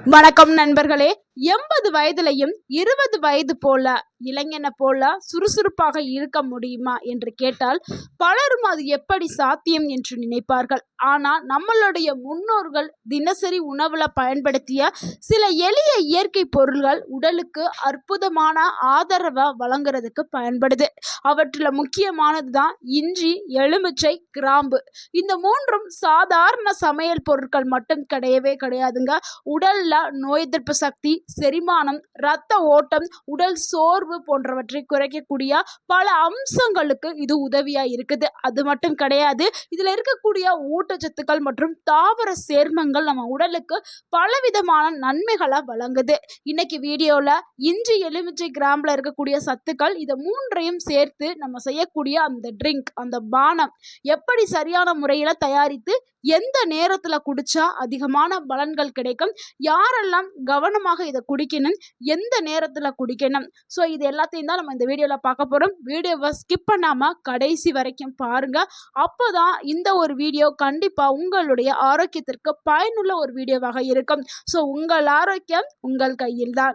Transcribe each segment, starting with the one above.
வணக்கம் நண்பர்களே. 80 வயதிலையும் 20 வயது போல இளைஞனை போல சுறுசுறுப்பாக இருக்க முடியுமா என்று கேட்டால் பலரும் அது எப்படி சாத்தியம் என்று நினைப்பார்கள். ஆனால் நம்மளுடைய முன்னோர்கள் தினசரி உணவுல பயன்படுத்திய சில எளிய இயற்கை பொருள்கள் உடலுக்கு அற்புதமான ஆதரவை வழங்குறதுக்கு பயன்படுது. அவற்றில் முக்கியமானது தான் இஞ்சி, எலுமிச்சை, கிராம்பு. இந்த மூன்றும் சாதாரண சமையல் பொருட்கள் மட்டும் கிடையவே கிடையாதுங்க. உடல்ல நோய் எதிர்ப்பு சக்தி, செரிமானம், இரத்த ஓட்டம், உடல் சோர்வு போன்றவற்றை குறைக்கக்கூடிய பல அம்சங்களுக்கு இது உதவியா இருக்குது. அது மட்டும் கிடையாது, இதுல இருக்கக்கூடிய ஊட்டச்சத்துக்கள் மற்றும் தாவர சேர்மங்கள் நம்ம உடலுக்கு பலவிதமான நன்மைகளை வழங்குது. இன்னைக்கு வீடியோல இஞ்சி, எலுமிச்சை, கிராம்புல இருக்கக்கூடிய சத்துக்கள், இதை மூன்றையும் சேர்த்து நம்ம செய்யக்கூடிய அந்த ட்ரிங்க், அந்த பானம் எப்படி சரியான முறையில தயாரித்து எந்த நேரத்துல குடிச்சா அதிகமான பலன்கள் கிடைக்கும், யாரெல்லாம் கவனமாக இதை குடிக்கணும், எந்த நேரத்துல குடிக்கணும், ஸோ இது எல்லாத்தையும் தான் நம்ம இந்த வீடியோல பார்க்க போறோம். வீடியோவை ஸ்கிப் பண்ணாம கடைசி வரைக்கும் பாருங்க. அப்போதான் இந்த ஒரு வீடியோ கண்டிப்பா உங்களுடைய ஆரோக்கியத்திற்கு பயனுள்ள ஒரு வீடியோவாக இருக்கும். ஸோ உங்கள் ஆரோக்கியம் உங்கள் கையில் தான்.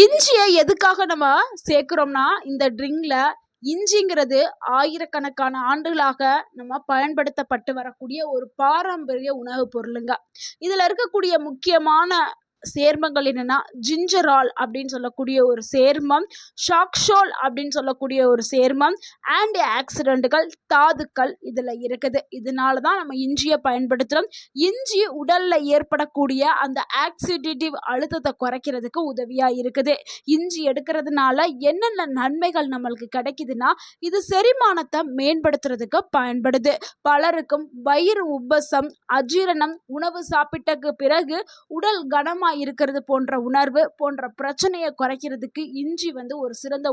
இஞ்சியை எதுக்காக நம்ம சேர்க்கிறோம்னா, இந்த ட்ரிங்க்ல இஞ்சிங்கிறது ஆயிரக்கணக்கான ஆண்டுகளாக நம்ம பயன்படுத்தப்பட்டு வரக்கூடிய ஒரு பாரம்பரிய உணவு பொருளுங்க. இதுல இருக்கக்கூடிய முக்கியமான சேர்மங்கள் என்னன்னா, ஜிஞ்சரால் அப்படின்னு சொல்லக்கூடிய ஒரு சேர்மம், ஷாக்ஷோல் அப்படின்னு சொல்லக்கூடிய ஒரு சேர்மம், ஆன்டி ஆக்சிடென்ட்கள், தாதுக்கள் இதுல இருக்குது. இதனால தான் நம்ம இஞ்சியை பயன்படுத்துறோம். இஞ்சி உடல்ல ஏற்படக்கூடிய அந்த ஆக்சிடேட்டிவ் அழுத்தத்தை குறைக்கிறதுக்கு உதவியா இருக்குது. இஞ்சி எடுக்கிறதுனால என்னென்ன நன்மைகள் நம்மளுக்கு கிடைக்குதுன்னா, இது செரிமானத்தை மேம்படுத்துறதுக்கு பயன்படுது. பலருக்கும் வயிறு உப்பசம், அஜீரணம், உணவு சாப்பிட்டக்கு பிறகு உடல் கனமா இருக்கிறது போன்ற உணர்வு போன்ற பிரச்சனையை குறைக்கிறதுக்கு இஞ்சி ஒரு சிறந்த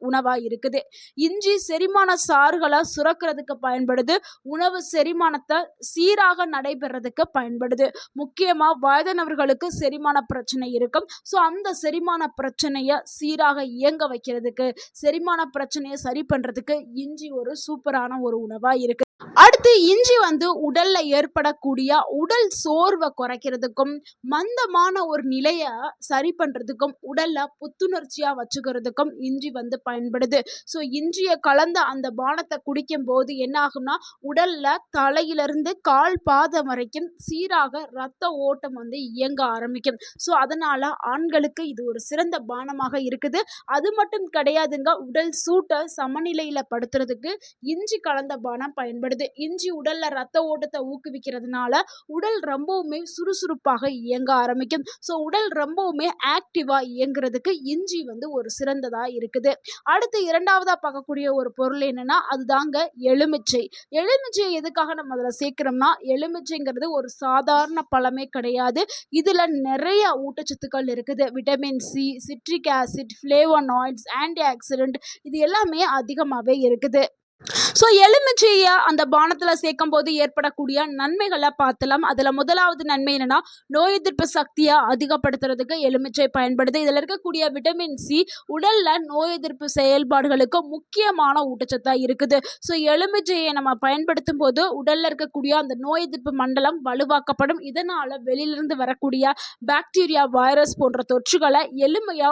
உணவா இருக்குது. இஞ்சி செரிமான சாறுகளை சுரக்கிறதுக்கு பயன்படுது. உணவு செரிமானத்தை சீராக நடைபெறதுக்கு பயன்படுது. முக்கியமா வயதானவர்களுக்கு செரிமான பிரச்சனை இருக்கும். ஸோ அந்த செரிமான பிரச்சனையை சீராக இயங்க வைக்கிறதுக்கு, செரிமான பிரச்சனையை சரி பண்றதுக்கு இஞ்சி ஒரு சூப்பரான ஒரு உணவா இருக்கு. அடுத்து இஞ்சி உடல்ல ஏற்படக்கூடிய உடல் சோர்வை குறைக்கிறதுக்கும், மந்தமான ஒரு நிலையை சரி பண்றதுக்கும், உடல்ல புத்துணர்ச்சியா வச்சுக்கிறதுக்கும் இஞ்சி பயன்படுது. ஸோ இஞ்சியை கலந்த அந்த பானத்தை குடிக்கும் போது என்ன ஆகும்னா, உடல்ல தலையிலிருந்து கால் பாதம் வரைக்கும் சீராக இரத்த ஓட்டம் இயங்க ஆரம்பிக்கும். ஸோ அதனால ஆண்களுக்கு இது ஒரு சிறந்த பானமாக இருக்குது. அது மட்டும் கிடையாதுங்க, உடல் சூட்டை சமநிலையில படுத்துறதுக்கு இஞ்சி கலந்த பானம் பயன்படுது. இஞ்சி உடல்ல ரத்த ஓட்டத்தை ஊக்குவிக்கிறதுனால உடல் ரொம்பவுமே சுறுசுறுப்பாக இயங்க ஆரம்பிக்கும். ஸோ உடல் ரொம்பவுமே ஆக்டிவா இயங்குறதுக்கு இஞ்சி ஒரு சிறந்ததா இருக்குது. அடுத்து இரண்டாவதா பார்க்கக்கூடிய ஒரு பொருள் என்னன்னா, அதுதாங்க எலுமிச்சை. எலுமிச்சை எதுக்காக நம்ம அதில் சேர்க்கிறோம்னா, எலுமிச்சைங்கிறது ஒரு சாதாரண பழமே கிடையாது. இதுல நிறைய ஊட்டச்சத்துக்கள் இருக்குது. Vitamin C, citric acid, flavonoids, anti accident இது எல்லாமே அதிகமாகவே இருக்குது. ஸோ எலுமிச்சையை அந்த பானத்தில் சேர்க்கும் போது ஏற்படக்கூடிய நன்மைகளை பார்த்துலாம். அதில் முதலாவது நன்மை என்னன்னா, நோய் எதிர்ப்பு சக்தியை அதிகப்படுத்துறதுக்கு எலுமிச்சை பயன்படுது. இதில் இருக்கக்கூடிய விட்டமின் சி உடல்ல நோய் எதிர்ப்பு செயல்பாடுகளுக்கு முக்கியமான ஊட்டச்சத்தாக இருக்குது. ஸோ எலுமிச்சையை நம்ம பயன்படுத்தும் போது உடல்ல இருக்கக்கூடிய அந்த நோய் எதிர்ப்பு மண்டலம் வலுவாக்கப்படும். இதனால வெளியிலிருந்து வரக்கூடிய பாக்டீரியா, வைரஸ் போன்ற தொற்றுகளை எளிமையா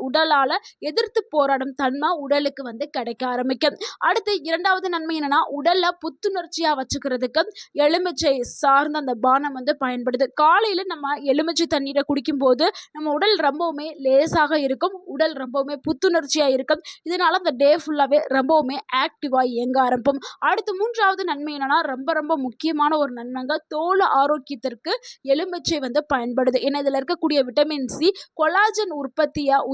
உடலால் எதிர்த்து போராடும் தன்மை உடலுக்கு கிடைக்க ஆரம்பிக்கும். அடுத்து இரண்டாவது நன்மை என்னன்னா, உடல்ல புத்துணர்ச்சியா வச்சுக்கிறதுக்கு எலுமிச்சை சார்ந்த அந்த பானம் பயன்படுது. காலையில நம்ம எலுமிச்சை தண்ணீரை குடிக்கும் போது நம்ம உடல் ரொம்பவுமே லேசாக இருக்கும், உடல் ரொம்பவுமே புத்துணர்ச்சியா இருக்கும். இதனால அந்த டே ஃபுல்லாவே ரொம்பவுமே ஆக்டிவா இயங்க ஆரம்பிக்கும். அடுத்து மூன்றாவது நன்மை என்னன்னா, ரொம்ப ரொம்ப முக்கியமான ஒரு நன்மைங்க, தோல் ஆரோக்கியத்திற்கு எலுமிச்சை பயன்படுது. ஏன்னா இதுல இருக்கக்கூடிய விட்டமின் சி கொலாஜன்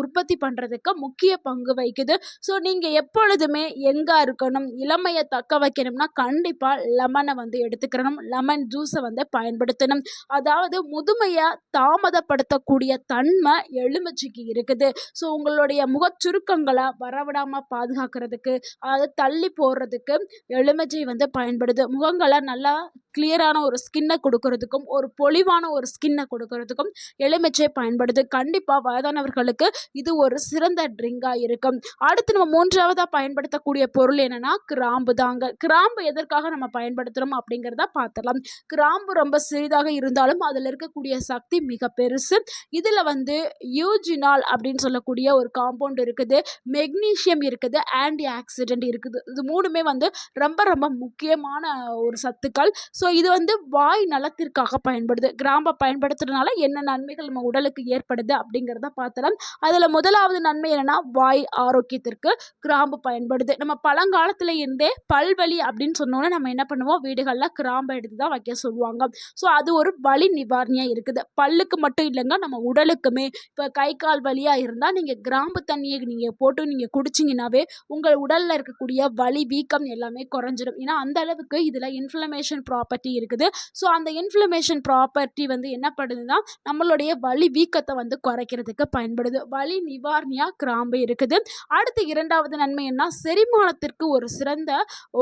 உற்பத்தி பண்றதுக்கு முக்கிய பங்கு வகிக்குது. ஸோ நீங்க எப்பொழுதுமே எங்க இருக்கணும், இளமையை தக்க வைக்கணும்னா கண்டிப்பா லெமனை எடுத்துக்கணும், லெமன் ஜூஸை பயன்படுத்தணும். அதாவது முதுமையை தாமதப்படுத்தக்கூடிய தன்மை எலுமிச்சைக்கு இருக்குது. ஸோ உங்களுடைய முகச்சுருக்கங்களை வரவிடாம பாதுகாக்கிறதுக்கு, அதாவது தள்ளி போடுறதுக்கு எலுமிச்சை பயன்படுது. முகங்களை நல்லா கிளியரான ஒரு ஸ்கின்னை கொடுக்கறதுக்கும் ஒரு பொலிவான ஒரு ஸ்கின்னை கொடுக்கறதுக்கும் எலுமிச்சை பயன்படுது. கண்டிப்பாக வயதானவர்களுக்கு இது ஒரு சிறந்த ட்ரிங்காக இருக்கும். அடுத்து நம்ம மூன்றாவதாக பயன்படுத்தக்கூடிய பொருள் என்னன்னா கிராம்பு தாங்க. கிராம்பு எதற்காக நம்ம பயன்படுத்துகிறோம் அப்படிங்கிறத பார்த்துடலாம். கிராம்பு ரொம்ப சிறிதாக இருந்தாலும் அதில் இருக்கக்கூடிய சக்தி மிக பெருசு. இதில் வந்து யூஜினால் அப்படின்னு சொல்லக்கூடிய ஒரு காம்பவுண்ட் இருக்குது, மெக்னீஷியம் இருக்குது, ஆன்டி ஆக்சிடென்ட் இருக்குது. இது மூணுமே வந்து ரொம்ப ரொம்ப முக்கியமான ஒரு சத்துக்கள். ஸோ இது வந்து வாய் நலத்திற்காக பயன்படுது. கிராம்பை பயன்படுத்துறதுனால என்ன நன்மைகள் நம்ம உடலுக்கு ஏற்படுது அப்படிங்கிறத பார்த்தலாம். அதில் முதலாவது நன்மை என்னன்னா வாய் ஆரோக்கியத்திற்கு கிராம்பு பயன்படுது. நம்ம பழங்காலத்தில் இருந்தே பல்வலி அப்படின்னு சொன்னோன்னே நம்ம என்ன பண்ணுவோம், வீடுகளில் கிராம்பை எடுத்து தான் வைக்க சொல்லுவாங்க. ஸோ அது ஒரு வலி நிவாரணியாக இருக்குது. பல்லுக்கு மட்டும் இல்லைங்க, நம்ம உடலுக்குமே. இப்போ கை கால் வலியாக இருந்தால் நீங்கள் கிராம்பு தண்ணியை நீங்கள் போட்டு நீங்கள் குடிச்சிங்கனாவே உங்கள் உடலில் இருக்கக்கூடிய வலி வீக்கம் எல்லாமே குறைஞ்சிடும். ஏன்னா அந்த அளவுக்கு இதில் இன்ஃப்ளமேஷன் ப்ராப்பர்ட்டி இருக்குது. ஸோ அந்த இன்ஃப்ளமேஷன் ப்ராப்பர்ட்டி வந்து என்ன பண்ணுதுன்னா நம்மளுடைய வலி வீக்கத்தை வந்து குறைக்கிறதுக்கு பயன்படுது. வலி நிவாரணியாக கிராம்பு இருக்குது. அடுத்து இரண்டாவது நன்மை என்ன, செரிமானத்திற்கு ஒரு சிறந்த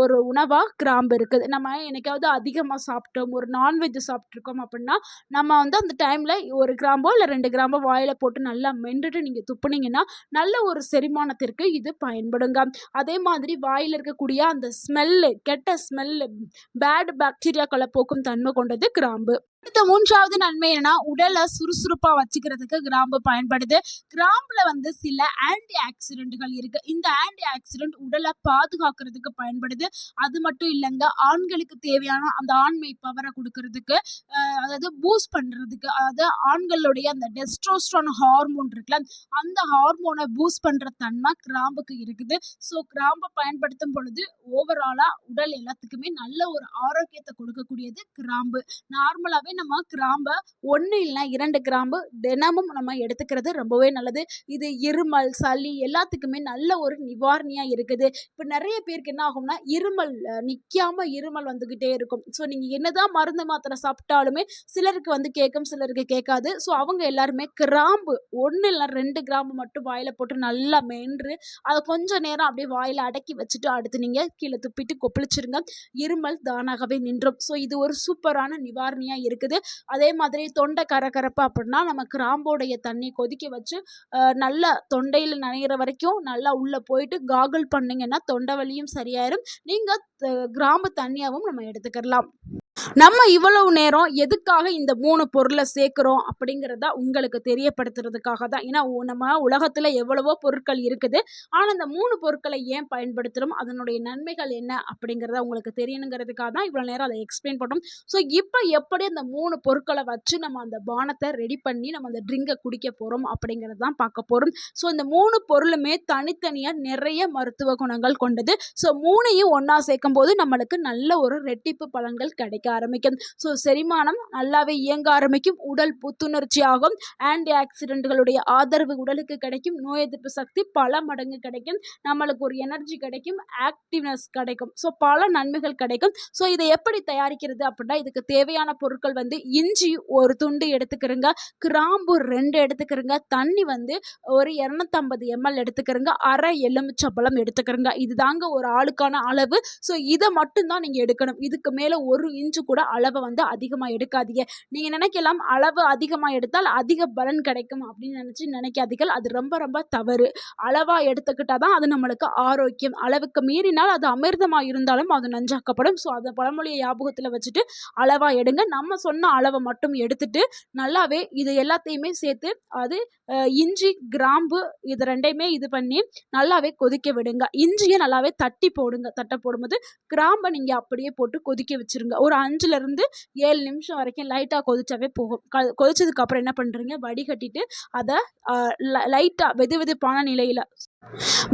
ஒரு உணவாக கிராம்பு இருக்குது. நம்ம என்னைக்காவது அதிகமாக சாப்பிட்டோம், ஒரு நான்வெஜ் சாப்பிட்ருக்கோம் அப்படின்னா நம்ம வந்து அந்த டைமில் ஒரு கிராம்போ இல்லை 2 கிராம்போ வாயில் போட்டு நல்லா மென்றுட்டு நீங்கள் துப்புனீங்கன்னா நல்ல ஒரு செரிமானத்திற்கு இது பயன்படுங்க. அதே மாதிரி வாயில் இருக்கக்கூடிய அந்த ஸ்மெல்லு, கெட்ட ஸ்மெல்லு, பேட் பாக்டீரியாக்களை போக்கும் தன்மை கொண்டது கிராம்பு. அடுத்த மூன்றாவது நன்மை என்னன்னா உடலை சுறுசுறுப்பாக வச்சுக்கிறதுக்கு கிராம்பு பயன்படுது. கிராம்புல வந்து சில ஆன்டி ஆக்சிடென்ட்கள் இருக்கு. இந்த ஆன்டி ஆக்சிடென்ட் உடலை பாதுகாக்கிறதுக்கு பயன்படுது. அது மட்டும் இல்லைங்க, ஆண்களுக்கு தேவையான அந்த ஆண்மை பவரை கொடுக்கறதுக்கு, அதாவது பூஸ்ட் பண்றதுக்கு, அதாவது ஆண்களுடைய அந்த டெஸ்டோஸ்டரான் ஹார்மோன் இருக்குல்ல, அந்த ஹார்மோனை பூஸ்ட் பண்ற தன்மை கிராம்புக்கு இருக்குது. ஸோ கிராம்பை பயன்படுத்தும் பொழுது ஓவராலா உடல் எல்லாத்துக்குமே நல்ல ஒரு ஆரோக்கியத்தை கொடுக்கக்கூடியது கிராம்பு. நார்மலாகவே நம்ம கிராம்பை 1 இல்லைனா 2 கிராம்பு தினமும் நம்ம எடுத்துக்கிறது ரொம்பவே நல்லது. இது இருமல், சளி எல்லாத்துக்குமே நல்ல ஒரு நிவாரணியாக இருக்குது. இப்போ நிறைய பேருக்கு என்ன ஆகும்னா இருமல் நிற்காம இருமல் வந்துக்கிட்டே இருக்கும். ஸோ நீங்கள் என்னதான் மருந்து மாத்திரை சாப்பிட்டாலுமே சிலருக்கு வந்து கேட்கும், சிலருக்கு கேட்காது. ஸோ அவங்க எல்லாருமே கிராம்பு 1 இல்லை 2 கிராம்பு மட்டும் வாயில் போட்டு நல்லா மென்று அதை கொஞ்சம் நேரம் அப்படியே வாயில் அடக்கி வச்சுட்டு அடுத்து நீங்கள் கீழே துப்பிட்டு கொப்பளிச்சிருங்க. இருமல் தானாகவே நின்றும். ஸோ இது ஒரு சூப்பரான நிவாரணியாக இருக்குது. அதே மாதிரி தொண்டை கரகரப்பு அப்படின்னா நம்ம கிராம்போடைய தண்ணி கொதிக்க வச்சு நல்லா தொண்டையில் நனைகிற வரைக்கும் நல்லா உள்ளே போயிட்டு காகல் பண்ணிங்கன்னா தொண்டை வலியும் சரியாயிரும். நீங்கள் கிராம்பு தண்ணியாகவும் நம்ம எடுத்துக்கலாம். நம்ம இவ்வளவு நேரம் எதுக்காக இந்த 3 பொருளை சேர்க்குறோம் அப்படிங்கிறத உங்களுக்கு தெரியப்படுத்துறதுக்காக தான். ஏன்னா நம்ம உலகத்தில் எவ்வளவோ பொருட்கள் இருக்குது, ஆனால் இந்த 3 பொருட்களை ஏன் பயன்படுத்துகிறோம், அதனுடைய நன்மைகள் என்ன அப்படிங்கிறத உங்களுக்கு தெரியணுங்கிறதுக்காக தான் இவ்வளோ நேரம் அதை எக்ஸ்பிளைன் பண்ணோம். ஸோ இப்போ எப்படி அந்த 3 பொருட்களை வச்சு நம்ம அந்த பானத்தை ரெடி பண்ணி நம்ம அந்த ட்ரிங்கை குடிக்க போகிறோம் அப்படிங்கிறது தான் பார்க்க போகிறோம். ஸோ இந்த 3 பொருளுமே தனித்தனியாக நிறைய மருத்துவ குணங்கள் கொண்டது. ஸோ 3ஐயும் ஒன்றா சேர்க்கும் போது நம்மளுக்கு நல்ல ஒரு ரெட்டிப்பு பலன்கள் கிடைக்கும் ஆரம்பிக்கும். ஸோ செரிமானம் நல்லாவே இயங்க ஆரம்பிக்கும், உடல் புத்துணர்ச்சியாகும், ஆன்டி ஆக்சிடென்ட்களுடைய ஆதரவு உடலுக்கு கிடைக்கும், நோய் எதிர்ப்பு சக்தி பல மடங்கு கிடைக்கும், நம்மளுக்கு ஒரு எனர்ஜி கிடைக்கும், ஆக்டிவ்னஸ் கிடைக்கும். ஸோ பல நன்மைகள் கிடைக்கும். ஸோ இதை எப்படி தயாரிக்கிறது அப்படின்னா இதுக்கு தேவையான பொருட்கள் வந்து இஞ்சி ஒரு துண்டு எடுத்துக்கிறங்க, கிராம்பு 2 எடுத்துக்கிறங்க, தண்ணி வந்து ஒரு 250 ml எடுத்துக்கிறங்க, அரை எலுமிச்சம்பழம் எடுத்துக்கிறங்க. இதுதாங்க ஒரு ஆளுக்கான அளவு. ஸோ இதை மட்டும்தான் நீங்கள் எடுக்கணும். இதுக்கு மேலே 1 இன்ச்சு கூட அளவை வந்து அதிகமாக எடுக்காதீங்க. நீங்கள் நினைக்கலாம் அளவு அதிகமாக எடுத்தால் அதிக பலன் கிடைக்கும் அப்படின்னு நினைக்காதீர்கள். அது ரொம்ப ரொம்ப தவறு. அளவாக எடுத்துக்கிட்டால் தான் அது நம்மளுக்கு ஆரோக்கியம். அளவுக்கு மீறினால் அது அமிர்தமாக இருந்தாலும் அது நஞ்சாக்கப்படும். ஸோ அதை பழமொழியை ஞாபகத்தில் வச்சுட்டு அளவாக எடுங்க. நம்ம சொன்ன அளவை மட்டும் எடுத்துட்டு நல்லாவே இது எல்லாத்தையுமே சேர்த்து அது இஞ்சி கிராம்பு இது 2யுமே இது பண்ணி நல்லாவே கொதிக்க விடுங்க. இஞ்சியை நல்லாவே தட்டி போடுங்க. தட்டை போடும்போது கிராம்பை நீங்கள் அப்படியே போட்டு கொதிக்க வச்சுருங்க. ஒரு 5லேருந்து 7 நிமிஷம் வரைக்கும் லைட்டாக கொதிச்சாவே போகும். கொதிச்சதுக்கப்புறம் என்ன பண்ணுறீங்க, வடிகட்டிட்டு அதை லைட்டாக வெதுவெதுப்பான நிலையில்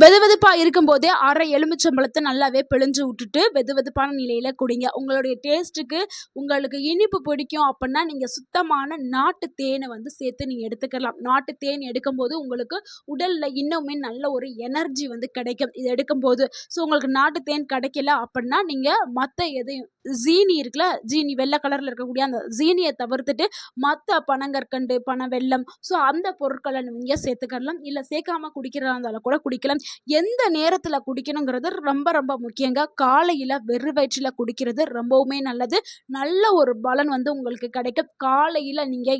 வெதுவெதுப்பாக இருக்கும்போதே அரை எலுமிச்சம்பழத்தை நல்லாவே பிழிஞ்சு விட்டுட்டு வெதுவெதுப்பான நிலையில் குடிங்க. உங்களுடைய டேஸ்ட்டுக்கு உங்களுக்கு இனிப்பு பிடிக்கும் அப்படின்னா நீங்கள் சுத்தமான நாட்டு தேனை வந்து சேர்த்து நீங்கள் எடுத்துக்கலாம். நாட்டு தேன் எடுக்கும்போது உங்களுக்கு உடலில் இன்னுமே நல்ல ஒரு எனர்ஜி வந்து கிடைக்கும் இது எடுக்கும்போது. ஸோ உங்களுக்கு நாட்டு தேன் கிடைக்கல அப்படின்னா நீங்கள் மற்ற எதையும் ஜீனி இருக்குல்ல, ஜீனி வெள்ளை கலரில் இருக்கக்கூடிய அந்த ஜீனியை தவிர்த்துட்டு மற்ற பனங்கற்கண்டு, பனை வெல்லம், ஸோ அந்த பொருட்களை நீங்கள் சேர்த்துக்கலாம். இல்லை சேர்க்காமல் குடிக்கிறதா இருந்தாலும் கூட குடிக்கலாம். எந்த நேரத்துல குடிக்கணுங்கிறது ரொம்ப ரொம்ப முக்கியங்க. காலையில வெறும் வயிற்றில குடிக்கிறது ரொம்பவுமே நல்லது. நல்ல ஒரு பலன் வந்து உங்களுக்கு கிடைக்கும். காலையில நீங்க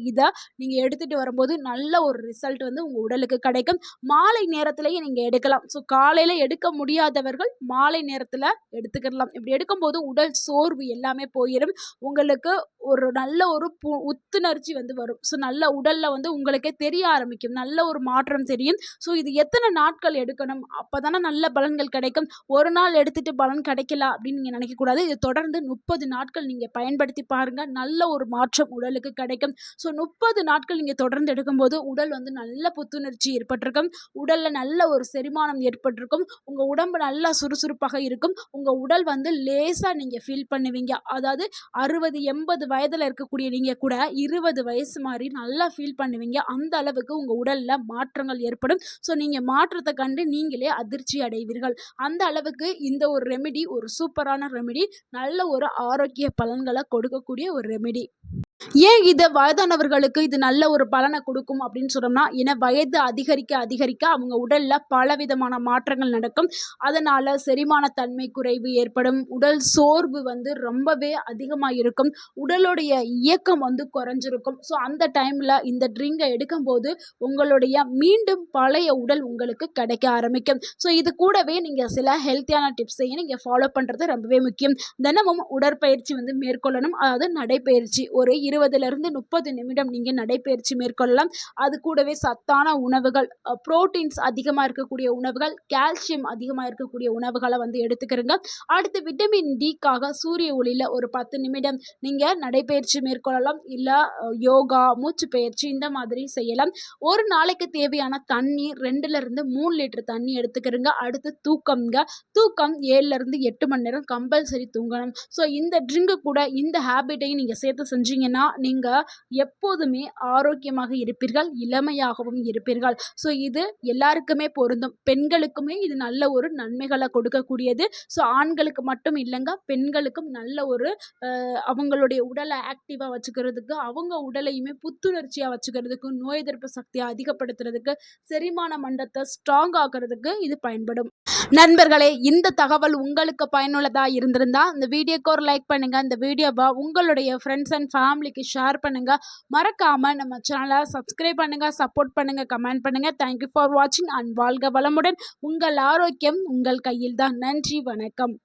எடுத்துட்டு வரும்போது நல்ல ஒரு ரிசல்ட் வந்து உங்க உடலுக்கு கிடைக்கும். மாலை நேரத்திலேயே நீங்க எடுக்கலாம். ஸோ காலையில எடுக்க முடியாதவர்கள் மாலை நேரத்துல எடுத்துக்கிடலாம். இப்படி எடுக்கும்போது உடல் சோர்வு எல்லாமே போயிரும். உங்களுக்கு ஒரு நல்ல ஒரு புத்துணர்ச்சி வந்து வரும். ஸோ நல்ல உடல்ல வந்து உங்களுக்கே தெரிய ஆரம்பிக்கும். நல்ல ஒரு மாற்றம் தெரியும். ஸோ இது எத்தனை நாட்கள் எடுக்கணும்? அப்பதானே நல்ல பலன்கள் கிடைக்கும். ஒரு நாள் எடுத்துட்டு பலன் கிடைக்கல அப்படின்னு நீங்க நினைக்கக்கூடாது. இது தொடர்ந்து 30 நாட்கள் நீங்க பயன்படுத்தி பாருங்க. நல்ல ஒரு மாற்றம் உடலுக்கு கிடைக்கும். ஸோ 30 நாட்கள் நீங்க தொடர்ந்து எடுக்கும்போது உடல் வந்து நல்ல புத்துணர்ச்சி ஏற்பட்டிருக்கும். உடல்ல நல்ல ஒரு செரிமானம் ஏற்பட்டிருக்கும். உங்க உடம்பு நல்லா சுறுசுறுப்பாக இருக்கும். உங்க உடல் வந்து லேசா நீங்க ஃபீல் பண்ணுவீங்க. அதாவது 60, 80 வயதுல இருக்கக்கூடிய நீங்க கூட 20 வயசு மாரி நல்லா ஃபீல் பண்ணுவீங்க. அந்த அளவுக்கு உங்க உடல்ல மாற்றங்கள் ஏற்படும். ஸோ நீங்க மாற்றத்த கண்டு நீங்களே அதிர்ச்சி அடைவீர்கள். அந்த அளவுக்கு இந்த ஒரு ரெமெடி ஒரு சூப்பரான ரெமெடி. நல்ல ஒரு ஆரோக்கிய பலன்கள கொடுக்கக்கூடிய ஒரு ரெமெடி. ஏன் இத வயதானவர்களுக்கு இது நல்ல ஒரு பலன குடுக்கும் அப்படின்னு சொன்னோம்னா, ஏன்னா வயது அதிகரிக்க அதிகரிக்க அவங்க உடல்ல பலவிதமான மாற்றங்கள் நடக்கும். அதனால செரிமான தன்மை குறைவு ஏற்படும். உடல் சோர்வு வந்து ரொம்பவே அதிகமா இருக்கும். உடலுடைய இயக்கம் வந்து குறைஞ்சிருக்கும். ஸோ அந்த டைம்ல இந்த ட்ரிங்க எடுக்கும்போது உங்களுடைய மீண்டும் பழைய உடல் உங்களுக்கு கிடைக்க ஆரம்பிக்கும். ஸோ இது கூடவே நீங்க சில ஹெல்த்தியான டிப்ஸையும் நீங்க ஃபாலோ பண்றது ரொம்பவே முக்கியம். தினமும் உடற்பயிற்சி வந்து மேற்கொள்ளணும். அதாவது நடைப்பயிற்சி ஒரு 20லிருந்து 30 நிமிடம் நீங்க நடைப்பயிற்சி மேற்கொள்ளலாம். அது கூடவே சத்தான உணவுகள், புரோட்டீன்ஸ் அதிகமா இருக்கக்கூடிய உணவுகள், கால்சியம் அதிகமா இருக்கக்கூடிய உணவுகள வந்து எடுத்துக்கிறங்க. அடுத்து விட்டமின் டிக்காக சூரிய ஒளியில ஒரு 10 நிமிடம் நீங்க நடைப்பயிற்சி மேற்கொள்ளலாம். இல்ல யோகா, மூச்சு பயிற்சி இந்த மாதிரி செய்யலாம். ஒரு நாளைக்கு தேவையான தண்ணீர் 2லிருந்து 3 லிட்டர் தண்ணி எடுத்துக்கிறங்க. அடுத்து தூக்கம்ங்க. தூக்கம் 7லிருந்து 8 மணி நேரம் கம்பல்சரி தூங்கணும். ஸோ இந்த ட்ரிங்க் கூட இந்த ஹேபிட்டையும் நீங்க சேர்த்து செஞ்சீங்கன்னா நீங்க எப்போதுமே ஆரோக்கியமாக இருப்பீர்கள், இளமையாகவும் இருப்பீர்கள். ஸோ இது எல்லாருக்குமே பொருந்தும். பெண்களுக்குமே இது நல்ல ஒரு நன்மைகள கொடுக்கக்கூடியது. ஸோ ஆண்களுக்கு மட்டும் இல்லங்க, பெண்களுக்கும் நல்ல ஒரு அவங்களுடைய உடலை ஆக்டிவா வச்சுக்கிறதுக்கு, அவங்க உடலையுமே புத்துணர்ச்சியா வச்சுக்கிறதுக்கு, நோய் எதிர்ப்பு சக்தியை அதிகப்படுத்துறதுக்கு, செரிமான மண்டலத்தை ஸ்ட்ராங் ஆக்குறதுக்கு இது பயன்படும். நண்பர்களே, இந்த தகவல் உங்களுக்கு பயனுள்ளதா இருந்திருந்தா இந்த வீடியோக்கு ஒரு லைக் பண்ணுங்க. இந்த வீடியோவை உங்களுடைய ஃப்ரெண்ட்ஸ் அண்ட் ஃபேமிலிக்கு ஷேர் பண்ணுங்க. மறக்காம நம்ம சேனலை சப்ஸ்கிரைப் பண்ணுங்க, சப்போர்ட் பண்ணுங்க, கமெண்ட் பண்ணுங்க. தேங்க்யூ ஃபார் வாட்சிங் அண்ட் வாழ்க வளமுடன். உங்கள் ஆரோக்கியம் உங்கள் கையில் தான். நன்றி, வணக்கம்.